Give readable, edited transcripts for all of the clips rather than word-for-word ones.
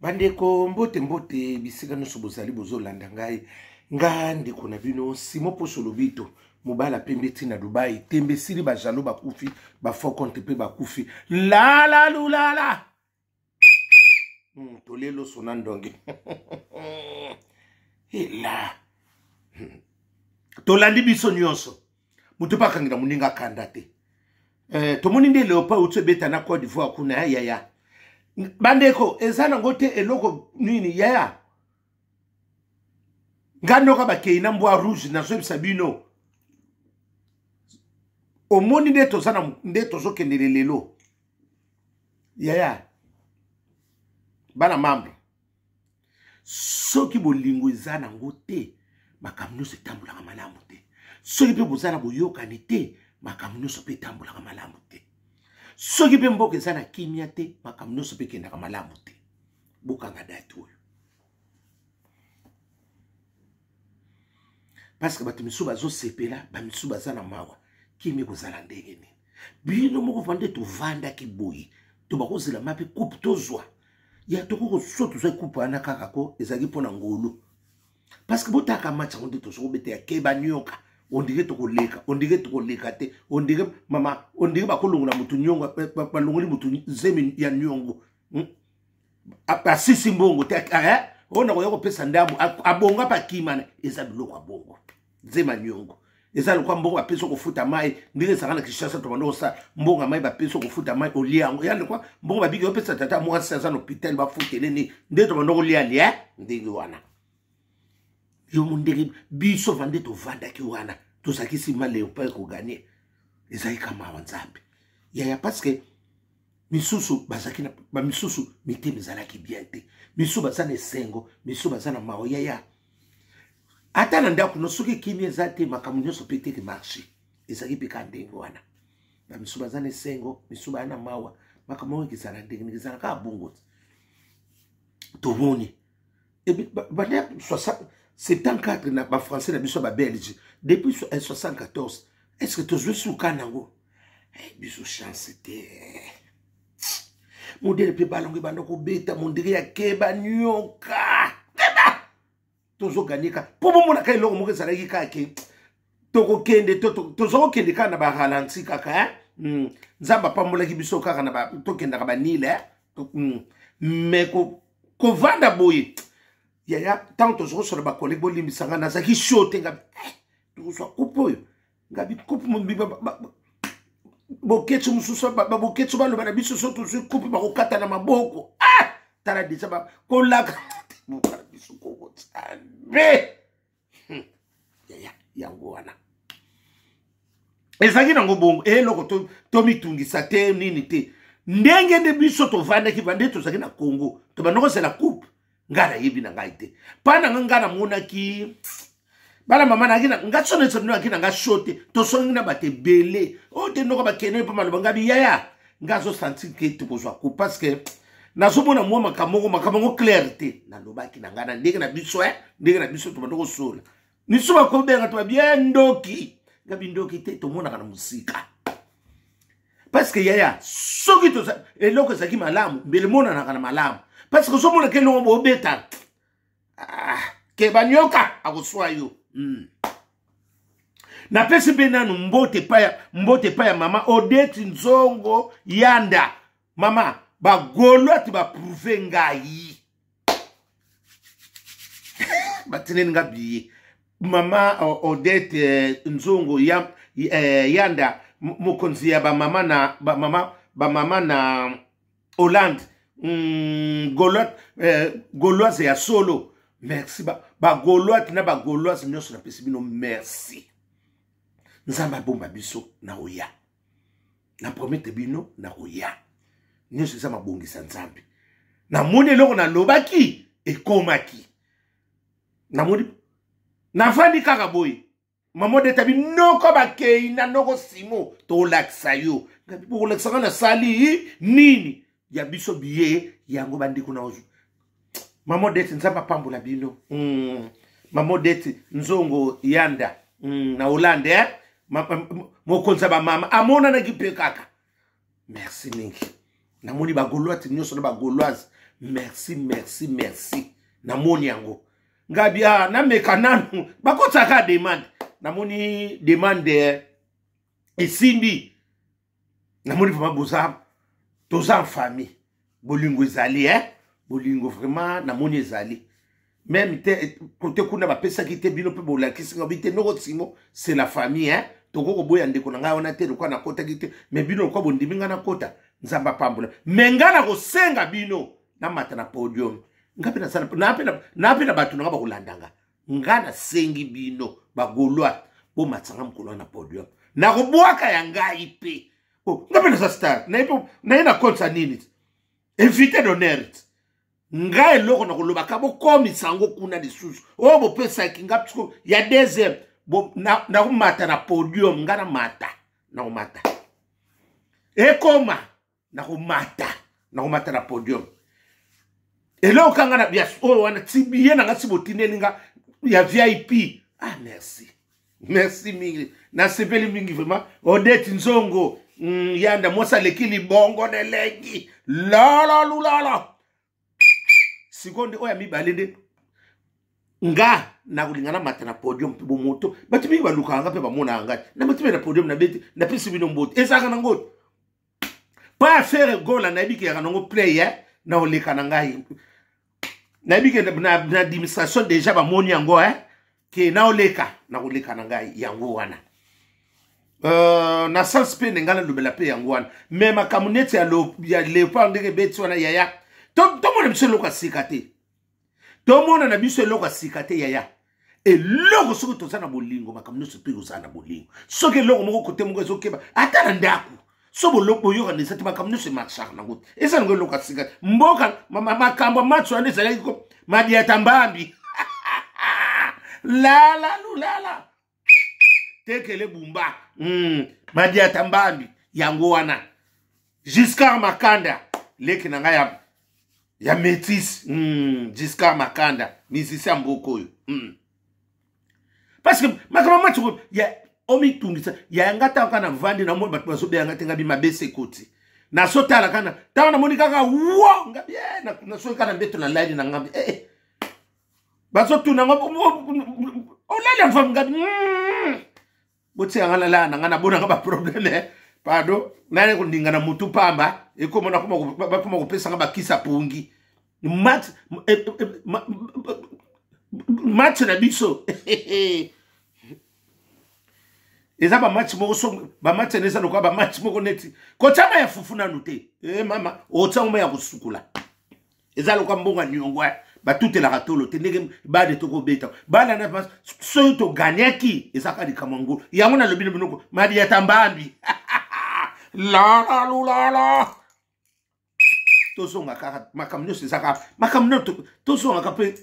Bandeko mbote bisika no sobozali bozolanda ngai ngandi kuna bino simo poso lobito mobala pembeti na Dubai tembe sili ba jalo bakufi ba faux compte pe bakufi la lulala tolelo sonandonge ela tolandi biso nyonso mutu pakangira muninga kanda te tomoni nde leopa utse beta na Côte d'Ivoire kuna ya bandeko ezana ngote eloko nini yaya ngano ka bakeina mbwa rouge na so bisabino omoni nde tozana nde tozokendele lelo yaya bana mambo soki bolingo ezana ngote makamno se tambola ka malamu te soki pe bozana boyokani te makamno so pe tambola ka malamu te soki pe mboka ezana kimia te makamno so pe kenda ka malamu te bokanga datu oyo parce que bato misu bazosepela bamisu bazana mawa kimi kozala ndenge nini bino moko vande tovanda ki boyi to bakozela mape coupe tozwa ya toko so tozwa coupe ana kaka ko ezaki pona ngolo parce que botaka match on dit tozo bete ya keba nyoka on dirait to leka te on dirait mama on dirait bakolongola mutu nyongo balongoli mutu zemi ya nyongo apa sisi mbongo te ona ko pesa ndamu abonga pa kimana eza biloko abongo zema nyongo eza lokwa mbongo apeso kofuta mai ndenge sakana kishasa to bando sa mbongo mai bapeso kofuta mai oliango ya lokwa mbongo babiki opesa tata mwa sasa no hospital bafutele ni ndenge to bando olia ndenge wana yo mundege biso vande to vanda ki wana to sakisi male pa ko gagner ezai kama wanzambe ya parce que misusu bazaki na ba misusu mitemi zalaki bien te misusu bazana sengo misusu bazana maoya ya ata na ndako no soki kimi ezate makamunyo so pete ki marché ezaki pika ndengo wana ba misusu bazana sengo misusu bana mawa makamunyo kizana ndenge kizana ka bongo to boni et bana 74 na ba français na biso ba belge depuis 74 est-ce que tu joues sur kanango biso chance te modèle pe balonge bandoko beta mondiri ya keba nyoka keba tozo ganika pobo mona kai longo moke saraki kake toko kende tozo kende kana ba ralenti kaka nzamba pambola ki biso kaka na ba tokenda ka ba nile mais ko vanda boye ya tant tozo so ba collègue bolimisanga na zaki shote nga tozo kupo ngabi kupo mbiba boketsu mususu boketsu balo bana biso so tozo kupo ba kokata na maboko tala disa ba kolaka mukara biso ko tsambe yango wana ezaki nango bongo eloko to mitungisa te nini te ndenge de biso to vanda ki bande to zaki na Congo to banoko c'est la coupe ngara yebi na ngai te pana ngana mona ki bala mama na kina ngatsone tsona kina ngashote to songina bate bele o te noko ba kene pa malo ngabi yaya ngazo sentir que tu pozwa ko parce que nazomona mwa makamongo clarté na lobaki na ngana ndenge na biso ndenge na biso to bandoko sola nisuba ko benga to bien ndoki ngabi ndoki te to mona kana musika parce que yaya soki to eloko zaki malamu mbele mona na kana malamu parce que somona ke no bo beta ke banyoka akoswa yo na pesi benanu mbote paya mama Odette Nzongo Yanda mama ba golo ati ba prouver ngai batene ngabi mama Odette Nzongo Yanda mokonzi ya ba mama na Hollande Gauloise ya solo merci ba Gauloise na ba Gauloise nyonso na pesi bino merci nzamba bomba biso na oya na promete bino na oya nyonso za mabongisa nzambe na moni loko na lobaki ekomaki na moni na fandi kaka boy mama de tabi noko bakei na noko simo to laksa yo ngabi bo laksa na sali nini ya biso biye yango bandiko na ozu mama Odette nzamba pambola bino mama Odette Nzongo Yanda na Hollande mokonza ba mama amona na kipe kaka merci mingi na moni ba Gauloise nyonso na ba Gauloise merci merci merci namoni yango ngabia na meka nanu bakotaka demande namoni demande esimbi namoni vraiment boza toza en famille bolingo ezali bolingo vraiment namoni ezali même te côté kuna bapesa ki te bino pe bolakisi ngabite noko simo c'est la famille toko boya ndeko na ngai ona te lokwa na kota ki te mais bino lokwa bondiminga na kota nzamba pambula mengana ko senga bino na mata na podium ngapi na sana na pena batu nga bakulandanga ngana sengi bino bagolwa bo matsanga mkolo na podium na kubwaka ya ngai pe ngapi na sa star na ina konsa nini invité d'honneur ngai loko na koloba ka bo komisa ngo kuna lisusu o bo pesa kingapi ko ya deuxième bo na kumata na podium ngana mata na kumata ekoma na kumata na podium elo kanga na bias o wana tibiye na ngasi botinelinga ya VIP merci mingi na sepeli mingi vraiment Odette Nzongo yanda mosa lekili bongo nelengi la seconde oya mibalende nga na kulingana mata na podium pe moto batimi baluka nga pe bamona nga na batimi na podium na beti na pisi bino mbote ezaka na ngoto pas faire goal na biki ya kanongo play na oleka na ngai na biki na administration déjà bamoni yango ke na oleka na koleka na ngai yango wana na sans pe ngala lobela pe yango wana mais makamunete ya leopard ndenge beti wana yaya to mona biso loka sikate to mona na biso loka sikate yaya e loko soko to sana bolingo makamunete pe ko sana bolingo soki loko moko kote moko ezokeba ata na ndaku so boloko yoka nesati makamunete marchak na ngoto esa ngo loka sikate mboka makambo matso ane zala ko madia tambambi la tekele bumba madia tambambi yango wana Giscard Makanda leki na ngai ya métis Giscard Makanda musicien mboko yo parce que makama matso ya omi tungisa ya ngata kana vandi na mo bato bazobe ya ngata ngabi mabese koti na sotala kana tawana moni kaka wo ngabi na so kana beto na line na ngabi bazotu na ngabi olala fam ngabi botse ngala la na ngana bona ngaba problème pardon nane ko ndinga na mutu pamba eko mona kuma ko pesa ngaba kisa pungi match na biso eza ba match moko so ba match neza lokwa ba match moko neti ko tama ya fufuna nute mama o tama ya kusukula eza lokwa mbonga nyongwa ba tutela katolo te ndenge ba de toko beta bana na pas so to ganyaki eza ka di kamango yango na lobino binoko madi ya tambambi la tozonga kaka makamno sezaka makamno tozonga kape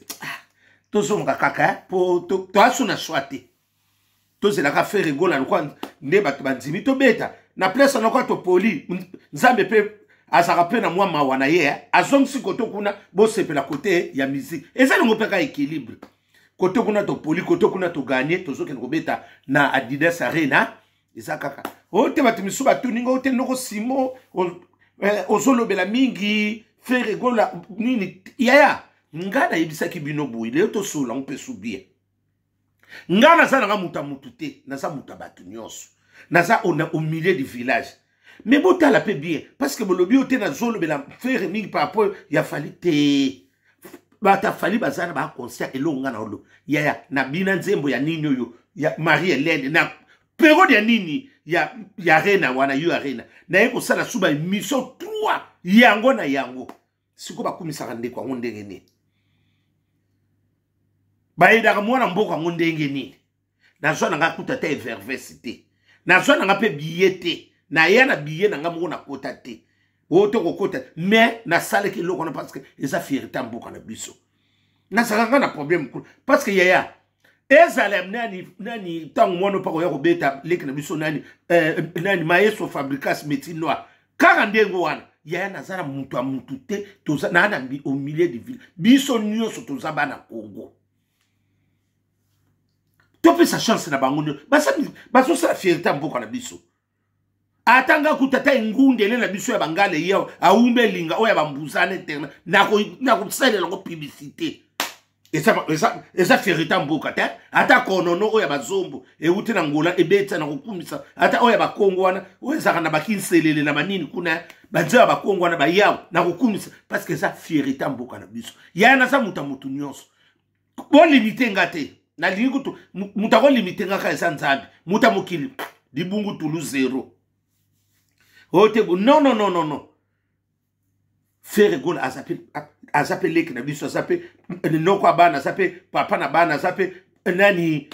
tozonga kaka po to asuna swate tozela ka faire rigola lokwa nde bato bandimi to beta na place na kwa to poli nzambe pe azaka pe na mwa mawana ye azongisi koto kuna bo sepela côté ya musique eza ngo peka équilibre koto kuna to poli koto kuna to gagner tozoke ko beta na Adidas Arena eza kaka o te bato misuba tuninga o te noko simo ozolobela mingi faire rigola nini yaya ngana yebisaki bino boyi le to sola on peut subir ngana za nga mutu te naza muta batu nyonso naza au milieu du village mais bota la pe bien parce que bolobi o te na zolobela faire mingi par rapport ya fali te bata fali bazana ba concert elonga na olo yaya na bina nzembo ya nini yo ya Marie Hélène na periode ya nini ya arena wana yo arena na yeko sala suba mission 3 yango na yango siko bakumisaka ndeko ngo ndenge nini baidaka mwana mboka ngo ndenge nini nazwa nanga kuta te effervescité nazwa nanga pe billet te na ya na billet nanga moko na kota te oto kokota mais na sale ki loko na parce que eza fierté mboka na biso na sanga na problème parce que yaya ezalem nani tango mwana pa ko ya ko beta leki na biso nani maestro Fabricas métier noir kaka ndengo wana yaya nazara mutu te toza na au milieu de ville biso nyonso toza bana Congo topesa chance na bango baso sa fierté mboka na biso atanga kutata ngundele na biso ya bangale yao aumbe linga oya bambuzane terna na ko sele la publicité esa ferita mboka te ata konono oya bazombo euti na ngola ebeta na kokumisa ata oya bakongo wana oya zaka na bakinselele na manini kuna banzela bakongo wana bayao na kokumisa parce que esa ferita mboka na biso yana sa mutu nyonso bo limite ngate na lingu tu mutako limite ngaka esa nzambi muta mokili dibungu tulu zero ote non faire gol azape leki na biso azape noko bana azape papa na bana azape nani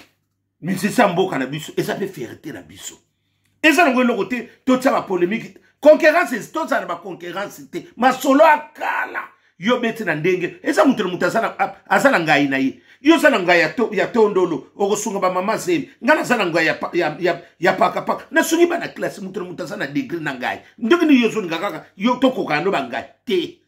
misisa mboka na biso azape fierté na biso eza ngo loko te to tsa ba polémique concurrence to tsa ba concurrence te masolo akala yo beti na ndenge eza mutu azana ngai na ye yo sana ngai ya tondolo okosunga ba mama zemi ngana sana ngai ya paka na sungi bana classe mutu azana degré na ngai ndenge ni yo zo ngaka yo tokoka ndo bangai te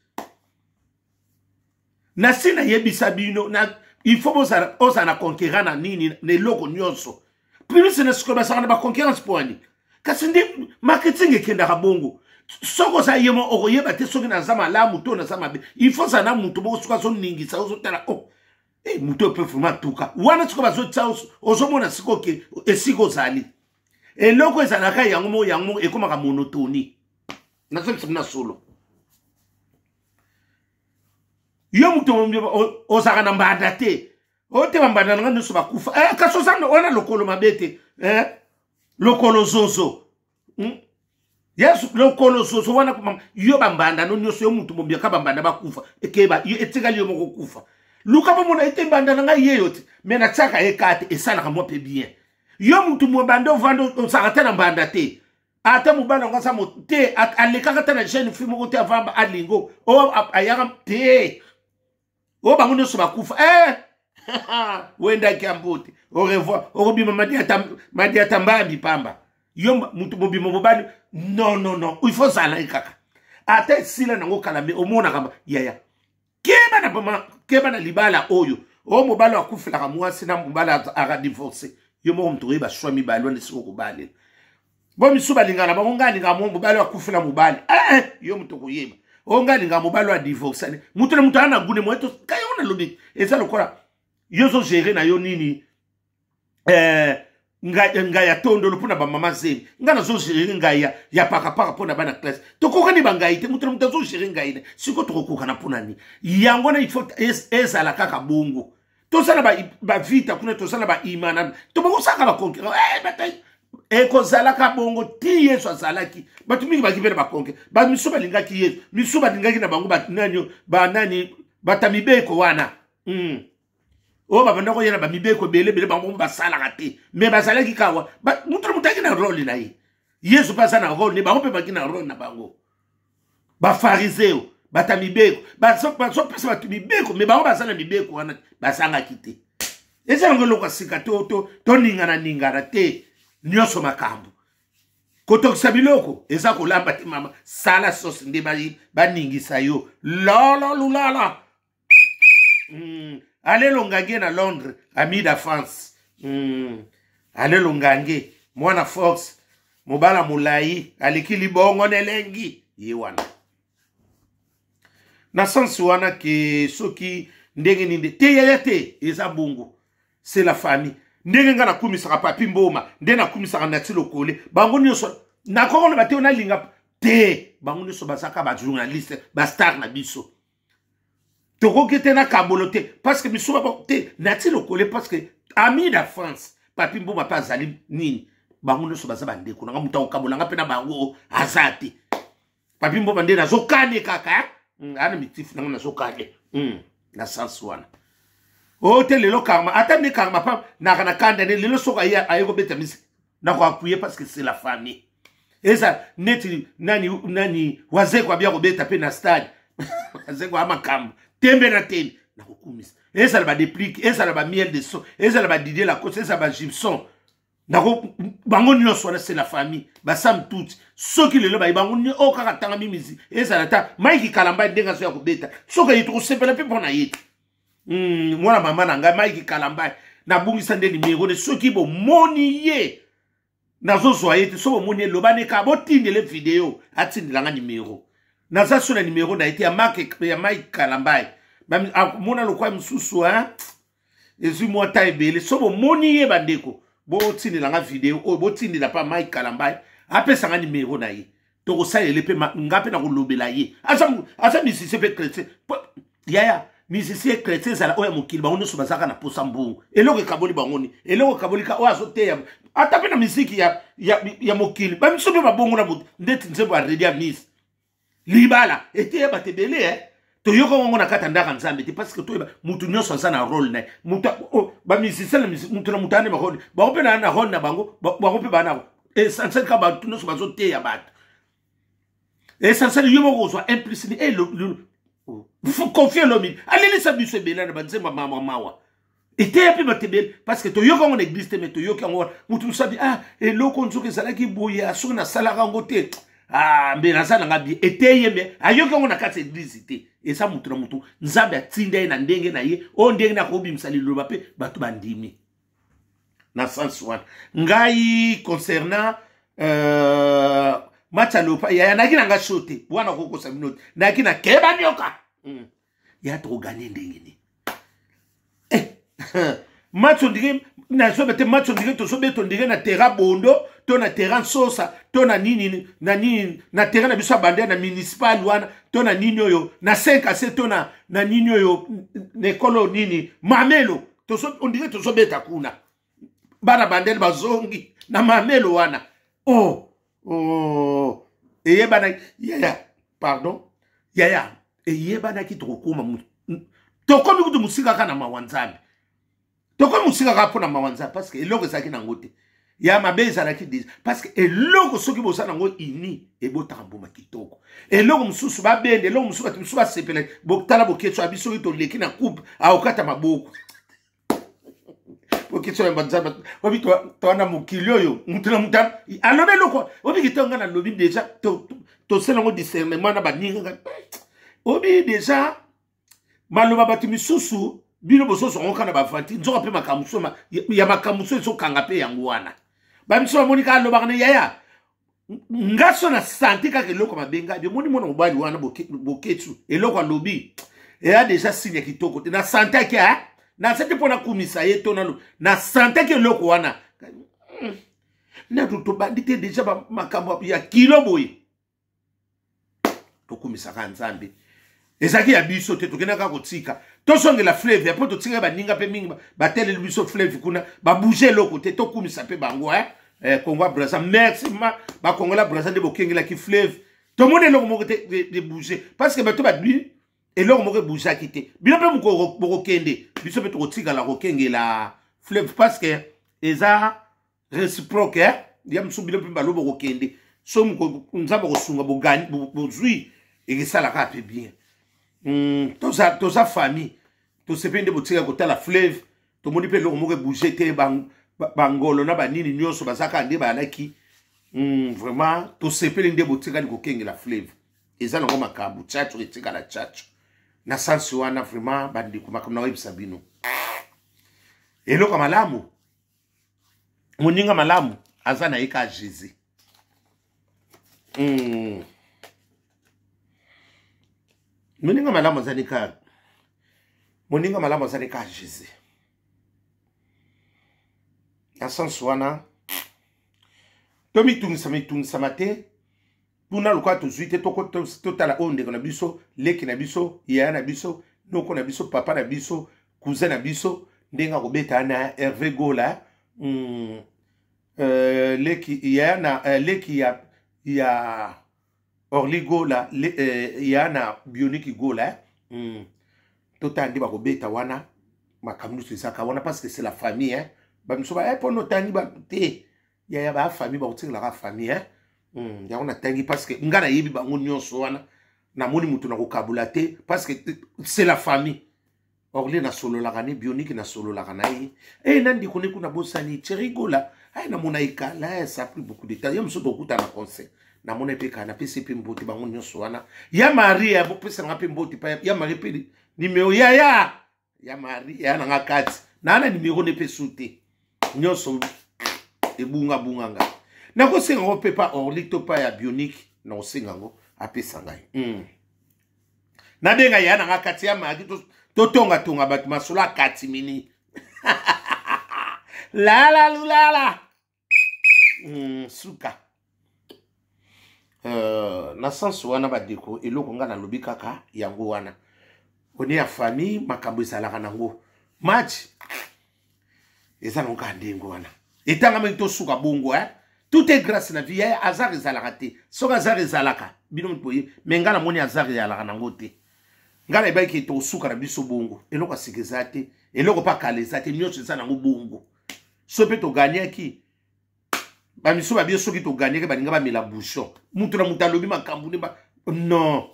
na sina yebisa bino na il faut osana conquérir na nini ne loko nyonso plus na sikoba sana ba concurrence poani kasi ndi marketing ekenda kabongo soko sa yemo okoyeba te soki na zama la muto na zama be il faut sana muto boko suka so ningi sa ozo tala oh muto pe fuma tuka wana sikoba so tsaus ozo mona sikoke esiko zali eloko ezana ka yango ekoma ka monotonie na so na solo yo muto ozaka na mbanda te ote bambanda nga nso bakufa kaso sana ona lokolo mabete lokolo zozo yes lokolo zozo wana kuma yo bambanda no nyoso yo mutu mombia ka bambanda bakufa ekeba yo etikali yo moko kufa luka bomona ete bambanda nga yeyote mena tsaka ekate esala ka mo pe bien yo mutu mo bando vando osaka na mbanda te ata mubana ngasa mo te aleka ka na jeune film ko te avamba alingo o ayaka te o bango nyoso bakufa wenda kiambote au revoir orobima madia tambambi pamba yo mutu mobima mobani non il faut ça là kaka ate sila nango kalame omona kama yaya keba na libala oyo o mobala akufela ka mwasi na mobala aka divorcer yo mo mtu ba shwa mibalo ne siko kubale bo misuba lingana ba ngani nga mo mobala akufela mobali yo mtu kuyeba o ngani nga mobala wa divorcer mutu ana gune mweto kayona lobi eza lokora yo zo gérer na yo nini nga ya tondolo pona ba mama zemi nga zo gérer nga ya paka pona bana classe to kokani bangai te mutu zo gérer nga ine siko to kokana pona ni yango na il faut esa la kaka bongo to sala ba vita kuna to sala ba imana to bo saka ba konke batai ko sala ka bongo ti yeso salaki batu mingi ba kibela ba konke ba misuba lingaki yeso misuba lingaki na bango ba nani batamibeko wana o ba banda ko yena ba mibeko bele bango ba sala kate me ba sala ki kawa ba mutu mutaki na role na ye yesu pasa na role ba ko pe ba kina role na bango ba fariseo ba tamibeko ba so pesa ba mibeko me ba sala mibeko wana ba sanga kite eza ngolo kwa sika to ningana te nyoso makambo koto sabiloko eza ko lamba te mama sala sauce nde ba ningisa yo lala allez longange na Londres, ami da France. Allez longange, mwana Fox, mobala mulai, alikili bongo nelengi, yewana. Na sensu wana ke soki ndenge ninde, te yayate, eza bongo, c'est la famille. Ndenge nga na kumisaka papi mboma, ndenge na kumisaka natilo kole, bango nyoso, na koko na bate ona linga, te, bango nyoso basaka ba journaliste, ba star na biso. Toko kete na kabolote parce que misuba te nati lokole parce que ami da France papi mboma pa zali nini bango no so baza bande ko nga muta okabolanga pena bango azati papi mboma nde na zokane kaka ana mitifu na zokane na sanswana o te lelo karma atande karma pa na kana kanda ne lelo soka ya ayego beta misi na ko appuyer parce que c'est la famille eza neti nani waze kwa bia ko beta pe na stade waze kwa makambo tembe na tene na kokumisa eza ba déplique eza ba miel de son eza ba Didier Lacoste eza ba Gibson na ko bango nyonso na c'est la famille ba sam tout soki lelo ba bango ni o kaka tanga mimizi eza na ta Mike Kalamba ndenga so ya kobeta soka yitro sepela pe pona yete mwana mama na nga Mike Kalamba na bungisa nde numéro de soki bo moni ye nazo zoye te so moni lobane ka botinde le vidéo atindi langa numéro naza so na numéro na été ya Mike Kalambai mona lokwa msusu hein ezu moi ta ebele so moni ye bandeko botindi langa vidéo o botindi la pa Mike Kalambai apesa nga numéro na ye to ko sa ele pe ngape na ko lobela ye asa misisi pe chrétien yaya misisi chrétien zala oya mokili bango nyonso bazaka na posa mbungu eloko ekaboli bango ni eloko ekaboli ka oyo azoteya ata pe na misiki ya mokili bamiso mpe babongo na moto ndeti nzembo aredi ya misi libala eteya bato ebele toyoka ngongo na kati ya ndaka nzambe te parce que toyeba mutu nyonso aza na role na ye bamisicien mutu na mutu ane barole bango mpe na role na bango bango mpe banako esanseli ka bato nyonso bazoteya bato esanseli yo moko kozwa implicite confie lomi alelisa biso ebele na banzembo mawa eteya mpe bato ebele parce que toyoka yango na église te me toyoki yango wana mutu mosabi eloko nzoki ezalaki boye soki nasalaka yango te mbe naza nanga bie eteye me ayoki yango na kati ya église te eza mutu na mutu nzambe atinda ye na ndenge na ye oyo ndenge nakobimisa liloba mpe bato bandimi na sens wana ngai concernant match ya leopa yaya naki na nga sho te wana kokosa bino te naki na keba nyoka ya tokoganye ndenge ni match ondire nazobe te match ondire tozobeto ondire na terrain bondo to na terrain sosa to na nini na terrain na biso ya bandea na municipal wana to na nini oyo na 5 to na nini oyo nekolo nini mamelo ondire tozobeta kuna bana bandele bazongi na mamelo wana eyebana yaya pardon yaya eyebanaki tokokoma tokomi kutu mosikaka na mawa nzambe tokomi mosikaka mpo na mawa nzambe parce que eloko ezalaki nango te ya mabe ezalaki deja parce que eloko soki boza nango ini ebotaka mbuma kitoko eloko mosusu babende eloko mosusu bato mosusu basepela botala boketso ya biso soki toleki na coupe aokata maboko boketso ya banzambe obi towana mokili oyo mutu na mutu alobi eloko obi kitonga na lobi deja tosala yango discernement na baninga obi deja maloba bato misusu bino bososo ngoka na bafanti nzoka mpe makamuso ya makamuso ezokanga mpe yango wana bamiso bamoni kaka alobaka na yaya ngaso na sante kaka eloko mabenga bemoni mwana mobali wana boketsu eloko alobi eya deja signe ya kitoko te na sante ake na sante mpo nakumisa ye to nano na sante ake eloko wana natu tobandi te deja makambo ya kilo boye tokumisaka nzambe ezaki ya biso te tokendaka kotika tosongela fleuve apo totika baninga mpe mingi bateleli biso fleuve kuna babouge eloko te tokumisa mpe bango Congo Brazza merci bakongola Brazza nde bokengelaki fleuve tomoni eloko moko te de bouge parce que bato badwi eloko moko ebougeaki te bino mpe bokokende biso mpe tokotikala kokengela fleuve parce que eza réciproque ya mosusu bino mpe balo bokokende so nzambe kosunga bozwi ekesalaka mpe bien toza famille tosepe nde botika kotala fleuve tomoni mpe eloko moko ebouge te bangolo na banini nyonso bazaka nde bayalaki vraiment tosepeli nde botikali kokengela fleuve eza nango makambo tchatcho etikala tchatcho na sansi wana vraiment bandeko makambo nakoyebisa bino eloko malamu moninga malamu aza na ye ka jésus moninga malamu azali ka jésus na sansi wana tomitungisama te mpuna lokwa tozwi te totala oyo ndeko na biso leki na biso yaya na biso noko na biso papa na biso cousin na biso ndenge akobeta na Hervé Gola leki yaya na leki ya Orly Gola yaya na Bionique Gola totala nde bakobeta wana makambo nyonso ezaka wana parce que c'est la famille bamiso mpo notangi te yaya bafamille bakotikelaka famille yango natangi parce que nga nayebi bango nyonso wana namoni mutu na kokabula te parce que c'est la famille Orly nasololaka ne Bionique nasololaka na ye nandiko ne kuna bosani Cherigola namona ekala ça a pris beaucoup de temps ya mosusu tokuta na concert namona mpe kana apesi mpe mbote bango nyonso wana ya marie bopesanga mpe mbote ya marie mpe nimero ya marie ya nanga kati nana nimero ne mpe su te nyonso ebunga nga Na ko senga ngo pepa orlik to pa ya bionique na senga ngo apesa ngai. Na benga ya na kati ya magi to tonga bat masula kati mini. La lulala. Suka. Na sensu wana ba deko eloko nga na lobi kaka yango wana. Oni ya famille makambo ezalaka nango. Match. Eza nonga ndengo wana. Etanga mento suka bongo Tout est grâce na vie azar ezalaka te. Soka azar ezalaka bino mpoye menga moni azar ezalaka nango te. Ngala eba ki to suka na biso bongo. Eloko asikeza te, eloko pa kaleza te, nyonso eza nango bongo. So pe to gagner ki ba miso ba biso ki to gagner ke baninga ba mela bouchon. Mutu na mutalobi makambu ne ba non.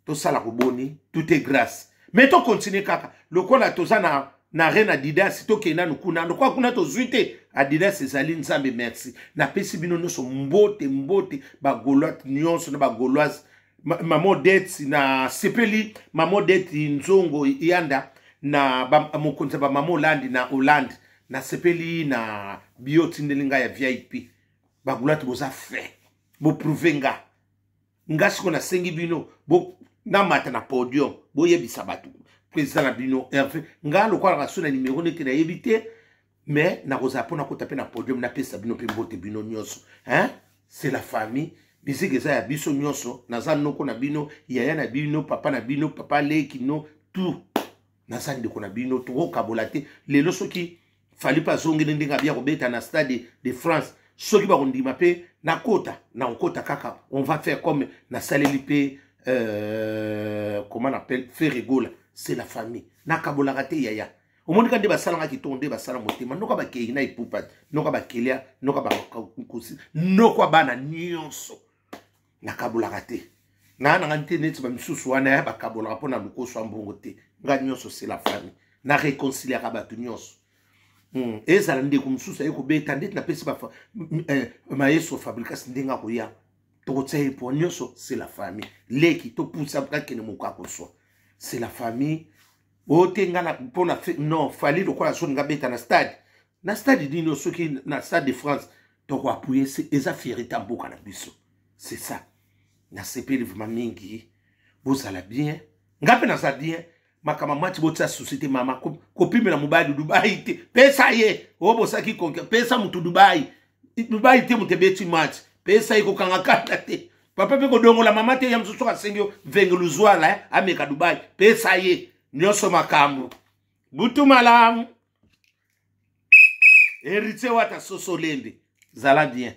To sala ko boni, tout est grâce. Mais to continue kaka. Lokola to za na rena Adidas to ke na nukuna. Ndokwa kuna to zuite Adidas ezali nzambe merci. Na pesi bino nyonso mbote ba goloat nyonso na ba goloise mamo deti na sepeli mamo deti nzongo yanda na mokonza ba mamo landi na Hollande na sepeli na bioti ndelinga ya VIP ba goloat boza fait bo prouver nga siko na sengi bino bo na mata na podium bo yebisa batu président na bino Hervé nga lokwa la sona numéro nete na éviter mais na koza pona ko taper na podium na pesa bino pe mbote bino nyonso c'est la famille musique eza ya biso nyonso naza noko na bino yaya na bino papa leki no tout naza ndeko na bino to kabola te lelo soki fali pa zongeli ndinga bia ko beta na stade de France soki ba kondima pe na kota kaka on va faire comme na saleli pe comment on appelle faire rigola c'est la famille na kabola rate yaya au monde quand basala ki tonde basala motema noka ba kei na ipupa noka ba kelia noka ba kusi noka bana nyonso na kabola rate na ngante neti ba misusu wana ba kabola pona lukoso ambongo te nga nyonso c'est la famille na réconcilier ka batu nyonso ezala ndeko misusu ayeko beta ndeti na pesi ba maestro fabrikas ndenga ko ya to tsaye po nyonso c'est la famille leki to poussa ka kene mokako so c'est la famille. Ngana pona non fali lo kwa so nga beta na stade dino soki na stade de France to ko appuyer c'est eza fierté mboka na biso c'est ça na sepeli vraiment mingi bozala bien ngape na za bien makama mati botsa société mama kopimela mobali Dubai te pesa ye obosaki konke pesa mutu Dubai te mutebeti mati pesa iko kanga kata te papa pe ko dongola mama te ya msusu ka sengyo vengeluzwala ameka Dubai pesa ye nyonso makambo butu malamu erite wata soso lembe zala bien.